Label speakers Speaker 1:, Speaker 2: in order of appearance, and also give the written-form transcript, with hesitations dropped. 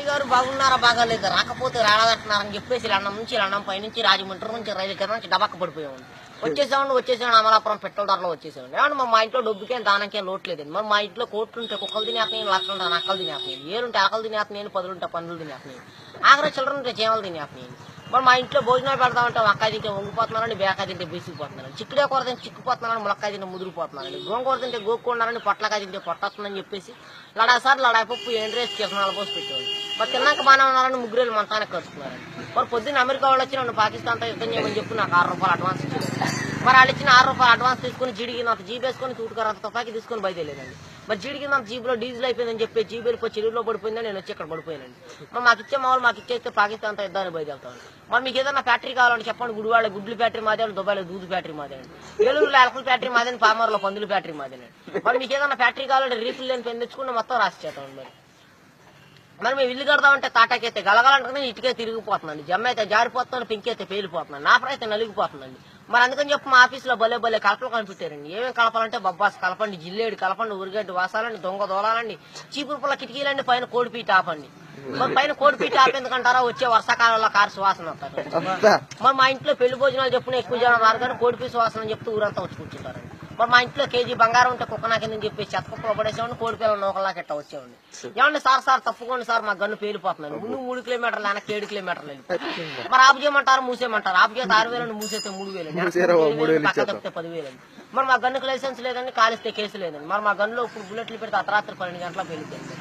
Speaker 1: Party గారు బాగున్నారా బాగాలేదు రాకపోతే రాలేదంటున్నారని చెప్పేసి లండం నుంచి లండం పైనుంచి రాజమండ్రి నుంచి రైలు కింద నుంచి డబక్క పడిపోయామండి. వచ్చేసామండి అమలాపురం పెట్రోల్ ధరలో వచ్చేసామండి. ఏమంటే మా ఇంట్లో డబ్బుకేం దానికేం లోటు లేదండి. మరి మా ఇంట్లో కోట్లు ఉంటే కుక్కలు తినేస్తున్నాయి, లక్షలు ఉంటే నక్కలు తినేస్తున్నాయి, ఏలుంటే ఆకలు తినేస్తున్నాయి, పదులుంటే పందులు తినేస్తున్నాయి, ఆఖరి చిల్లర ఉంటే చీమలు తినేస్తున్నాయి. మరి మా ఇంట్లో భోజనాలు పెడతామంటే వంకాయ తింటే వంగిపోతున్నారని, బేకాయ తింటే బీసిపోతున్నారని, చిక్కుడే కూర తింటే చిక్కుపోతున్నారని, ములక్కాయ తింటే ముదిరిపోతున్నారని, గోంగూర తింటే గోక్కున్నారని, పొట్లకాయ తింటే పొట్టొస్తుందని చెప్పేసి లడాసారి లడాపప్పు ఎండ్రేసి కిసనాలు పోసి పెట్టేవాళ్ళు. మరి తిన్నాక బాగానే ఉన్నారని ముగ్గురేళ్ళు మంతానికి కలుసుకున్నారని. మరి పొద్దున్న అమెరికా వాళ్ళు వచ్చి నన్ను పాకిస్తాన్తో యుద్ధం చేయమని చెప్పి నాకు 6 రూపాయలు అడ్వాన్స్ ఇచ్చారు. మరి వాళ్ళు ఇచ్చిన 6 రూపాయలు అడ్వాన్స్ తీసుకుని జీడికినంత జీబ్ వేసుకొని తూటుకారంత తుపాకి తీసుకొని బయలుదేరేదండి. మరి జీడికినంత జీబులో డీజిల్ అయిపోయిందని చెప్పి జీబు వెళ్ళిపోయి చెరువులో పడిపోయిందని నేను వచ్చి ఇక్కడ పడిపోయానండి. మరి మాకు ఇచ్చే మామూలు మాకు ఇచ్చేస్తే పాకిస్తాన్తో యుద్ధాన్ని బయలుదేరుతాను. మరి మీకు ఏదైనా ఫ్యాక్టరీ కావాలని చెప్పండి. గుడివాళ్ళ గుడ్లు ఫ్యాక్టరీ మాదేనండి, దుబాయ్లో దూదు ఫ్యాక్టరీ మాదేనండి, ఏలూరులో ఎలకల ఫ్యాక్టరీ మాదేని, పామర్లో పందుల ఫ్యాక్టరీ మాదేనండి. మరి మీకు ఏదైనా ఫ్యాక్టరీ కావాలంటే రీఫిల్ లేని పెన్ తెచ్చుకుని మొత్తం రాసి చేస్తామండి. మరి మేము ఇల్లు కడదామంటే తాటాకైతే గలగాలంటే ఇటుకే తిరిగిపోతుందండి, జమ్మ అయితే జారిపోతున్నాను, పెంకి అయితే పేలిపోతున్నాను, నా అయితే నలిగిపోతుందండి. మరి అందుకని చెప్పి మా ఆఫీసులో భలే కలపలు కనిపెట్టారండి. ఏమేమి కలపాలంటే బొబ్బాస్ కలపండి, జిల్లేడు కలపండి, ఉరిగడ్డి వాసాలండి, దొంగ దోలాలండి, చీపురు పుల్ల కిటికీలండి, పైన కోడిపీట ఆపండి. మరి పైన కోడిపీట ఆపేందుకంటారా వచ్చే వర్షాకాలంలో కారు సువాసన వస్తారు. మరి మా ఇంట్లో పెళ్లి భోజనాలు చెప్పుకుని ఎక్కువ జనం రారు కానీ కోడిపీ సువాసన అని చెప్తూ ఊరంతా వచ్చి కూర్చుంటారండి. మరి మా ఇంట్లో కేజీ బంగారం ఉంటే కుక్క నాకిందని చెప్పి చెత్తకుప్పలో పడేసేవాడిని, కోడి పిల్లలు నూకల్లాకి ఎట్లా వచ్చేవాడిని. ఏమండి సార్ తప్పుకోండి సార్, మా గన్ను పేలిపోతున్నాను, ముందు 3 కిలోమీటర్లు వెనక్కి 7 కిలోమీటర్లు వెళ్ళి మరి ఆపు చేయమంటారు, మూసేయమంటారు. ఆపు చేస్తే 6,000 మూసేస్తే 3,000 పక్క తప్పితే 10,000. మరి మా గన్నుకు లైసెన్స్ లేదండి, కాలిస్తే కేసు లేదండి. మరి మా గన్నులో ఇప్పుడు బుల్లెట్లు పెడితే అర్ధరాత్రి 12 గంటల పేలిపోయింది.